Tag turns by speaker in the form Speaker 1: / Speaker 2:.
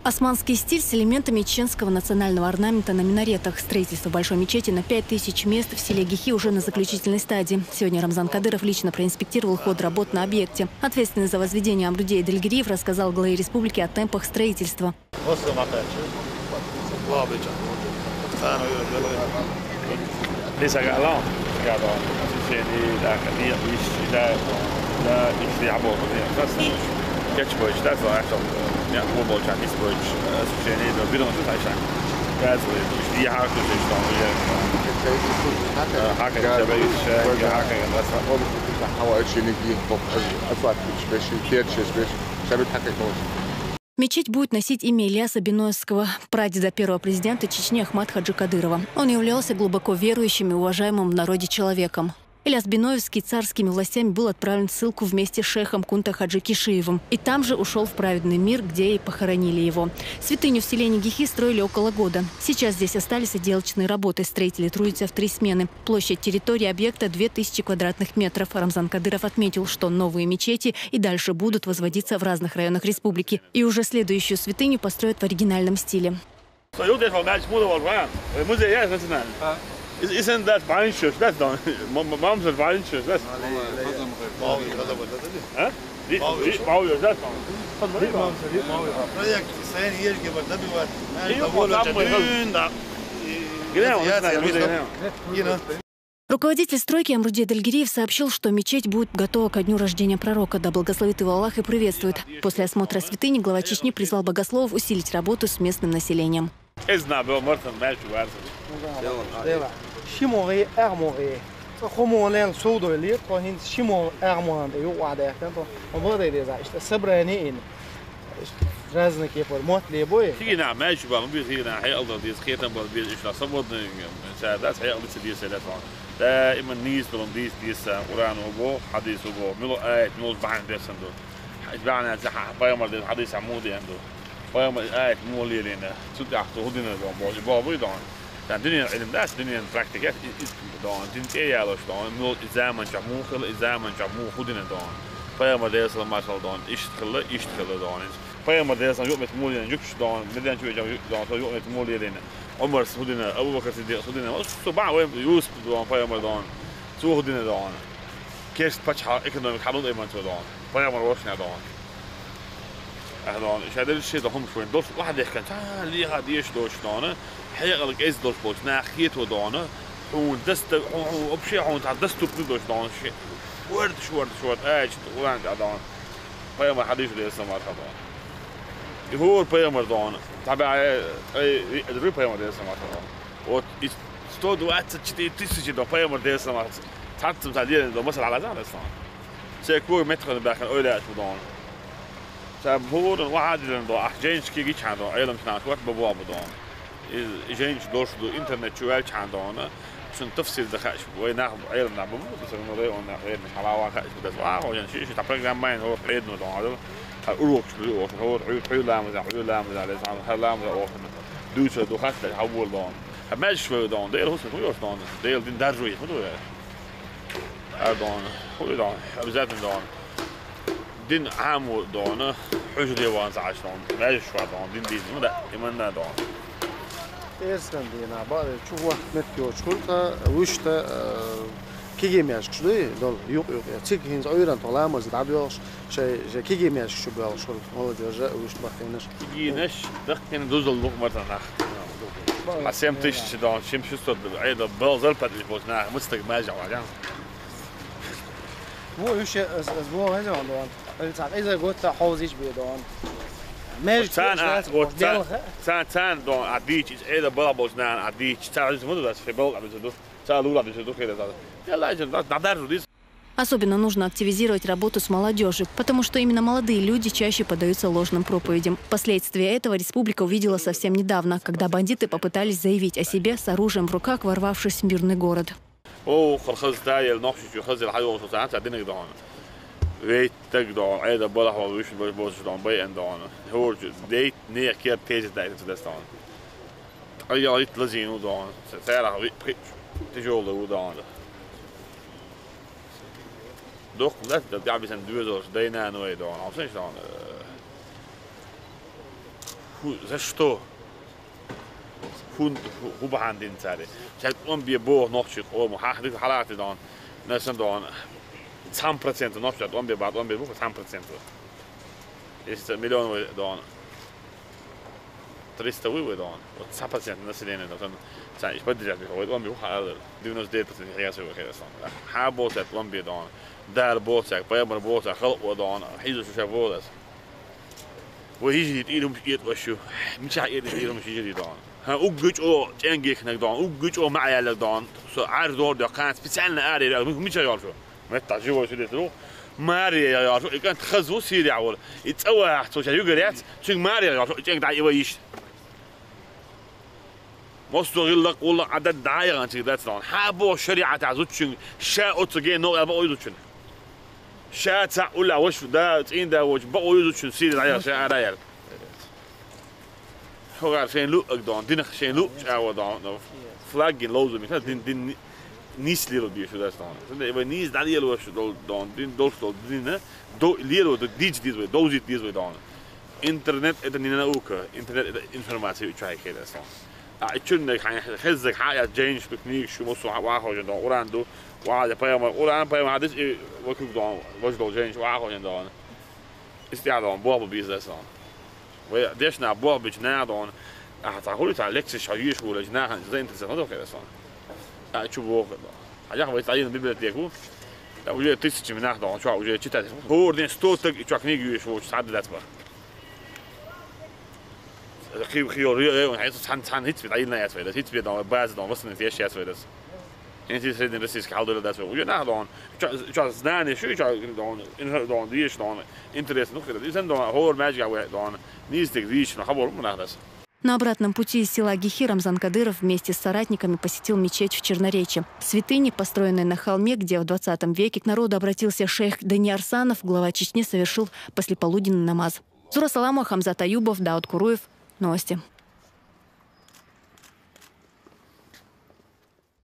Speaker 1: Османский стиль с элементами чеченского национального орнамента на минаретах. Строительство большой мечети на 5000 мест в селе Гихи уже на заключительной стадии. Сегодня Рамзан Кадыров лично проинспектировал ход работ на объекте. Ответственный за возведение Амрудей Эдельгириев рассказал главе республики о темпах строительства. Мечеть будет носить имя Ильяса Биноевского, прадеда первого президента Чечни Ахмада Хаджи Кадырова. Он являлся глубоко верующим и уважаемым в народе человеком. Ильяс Биноевский царскими властями был отправлен в ссылку вместе с шейхом Кунта Хаджи Кишиевым. И там же ушел в праведный мир, где и похоронили его. Святыню в селении Гихи строили около года. Сейчас здесь остались отделочные работы. Строители трудятся в 3 смены. Площадь территории объекта 2000 квадратных метров. Рамзан Кадыров отметил, что новые мечети и дальше будут возводиться в разных районах республики. И уже следующую святыню построят в оригинальном стиле.
Speaker 2: Isn't that Balenshush? That's done. Mom's at Balenshush. That's. Huh? Mauer, that's done.
Speaker 1: Руководитель стройки Амрудей Эдельгириев сообщил, что мечеть будет готова ко дню рождения пророка. Да благословит его Аллах и приветствует. После осмотра святыни глава Чечни призвал богословов усилить работу с местным населением.
Speaker 2: الدنيا علم داس الدنيا براكتيكات دون دين يالوش دون مو زمان جمو خل زمان جمو خدنا دون فيا ديس ما شاء الله دون يشتغل دون فيا ديس يوم متمولين يكش دون مدين شوي دون يوم متمولين عمر خدنا ابو بكر الصديق خدنا صباح وين يوسف دون فيا دون سو خدنا دون كيش بتشح ايكونوميك حلول ايمان دون فيا روشنا دون دون شادر الشيء ده هم شوي دوش واحد يحكي ليه هاد ايش دوش دون حقيقة لك إيش دوش بوش ناخيت ودانه ودست وبشيء عون تعدستوا بدوش دان شيء ورد شورد إيش وين دان بيامر حديث اللي اسمه مرحبا هو بيامر دان تبع الري بيامر اللي اسمه مرحبا وستود وقت تيجي ده بيامر اللي اسمه مرحبا تعرف تعديل ده مثلا على زمان اسمه سيكون متخن باخن أولاد بدان سبور واحد لأنه أحجينش كي جيش عنده علم سنة وقت بابا بدان جينش دوش دو إنترنت شوال عندنا عشان تفصيل دخاش ويناخ عيل نعبو بس إنه ده ونا غير مش حلاوة خاش بس واو يعني شيء تبرق زمان هو بعيد إنه ده هذا الأوروك شو هو حيل لامز على زمان حيل لامز أوفن دوش دو خاش ده حول دون هماش شو دون ده هو سوي وش دون ده دين درجوي هو ده دون هو دون بزاف دون دين عامو دون حوش ديوان عاش دون ماش شو دون دين هذا يمنا دون
Speaker 3: Erskandina, bari çuva metkiyor çulta, uçta kigemiyaş kuşluğu dol yok. Çık hins öğren tolamaz dabıyor şey kigemiyaş şu böyle şul oluyor ya uç bakınır.
Speaker 2: Kigeneş dakika dozul lokmatan ah. Asem tiş dan şim şu sod ayda bazal patli bozna mustak maja wajan.
Speaker 3: Bu üç bu ne zaman doğan? الساعة إذا قلت حوزيش بيدون
Speaker 2: تان دون عديش إذا بلا بوزنان عديش تعرف شو ده في بلد عم يزودو تعالوا عم يزودو كده يلا إيش نقدر ندير.
Speaker 1: Особенно нужно активизировать работу с молодежью, потому что именно молодые люди чаще поддаются ложным проповедям. Последствия этого республика увидела совсем недавно, когда бандиты попытались заявить о себе с оружием в руках, ворвавшись в мирный город.
Speaker 2: Weet dat dan, dat bal gewoon wist wat ze dan bij en dan hoort je deed neer keer deze tijd te staan. Al je iets laten zien hoe dan, het is heel hoe dan. Doch dat ja we zijn duur zoals DNA nooit dan, als is dan. За что? Hoe behandelt ihn zare? Sagt wir boh noch sich oben hachtig halate dann. Das sind dann 10% noch statt wir bad wir buch 10%. Ist Millionen dann. 300 euro dan. Wat 10% dat ze denen dan. Zijn ik wat dit heb ik we gaan doen ons 30% ja zo gaan. Ha boot het we dan. Daar boot zeg bij maar boot geld we dan. Hij is zo voor dat. We hier het iedere keer was je. Niet ja iedere keer dan. Ha ook goed o engek dan. Ook goed o معي dan. Zo aard door de kan speciale area. Niet zo zo. Met dat je wat dit ook. ماريا يا شو كانت خزو سيري عول يتسوى حتى شو يقريت شو ماريا يا شو تيجي داعي ويش مستغل لك والله عدد دعاية عن تيجي داتنا حابو شريعة تعزوتشن شاء أتجي نوع أبغى يزوتشن شاء تعول وش ده تين ده وش بقى يزوتشن سيري دعاية شاء ريال هو قال شين لو أقدان دين شين لو شاء ودان فلاجين لوزو مكان دين Nis lero die zo daar staan. Dus we niet dat die lero dan doorstol dingen. Lero de diets die we doos die we dan. Internet het er niet ook. Internet informatie krijgen daar staan. Ik vind dat hij gezegd hij change techniek zo moet zo wagen dan orando. Waar de paar maar orando dit wat ik dan was dan change wagen dan. Is ja dan boven business dan. We dus naar boven beetje naar dan. Het hoort aan Lexus hier school is naar zijn interessant ook daar staan. شوفوا حاجه بقيت علينا بالبيبليوتيكو لا وجه تيست من ناخذ شو وجه تشتا هو دين ستوتك تشكنيجي شو ساعد داتبا خيو حيث سان هيت بتعينا يا سويد هيت بيدون باز دون وصلنا في اشياء سويد انت سيدنا رسيس كحاول دات وجه ناخذ شو زناني شو دون ان دون ديش دون انترست نقدر اذا دون هو ماجيك دون نيستك ديش نخبر من هذا.
Speaker 1: На обратном пути из села Гихи Рамзан Кадыров вместе с соратниками посетил мечеть в Черноречье. Святыни, построенной на холме, где в 20 веке к народу обратился шейх Дани Арсанов, глава Чечни совершил послеполуденный намаз. Зура Саламова, Хамзат Аюбов, Дауд Куруев. Новости.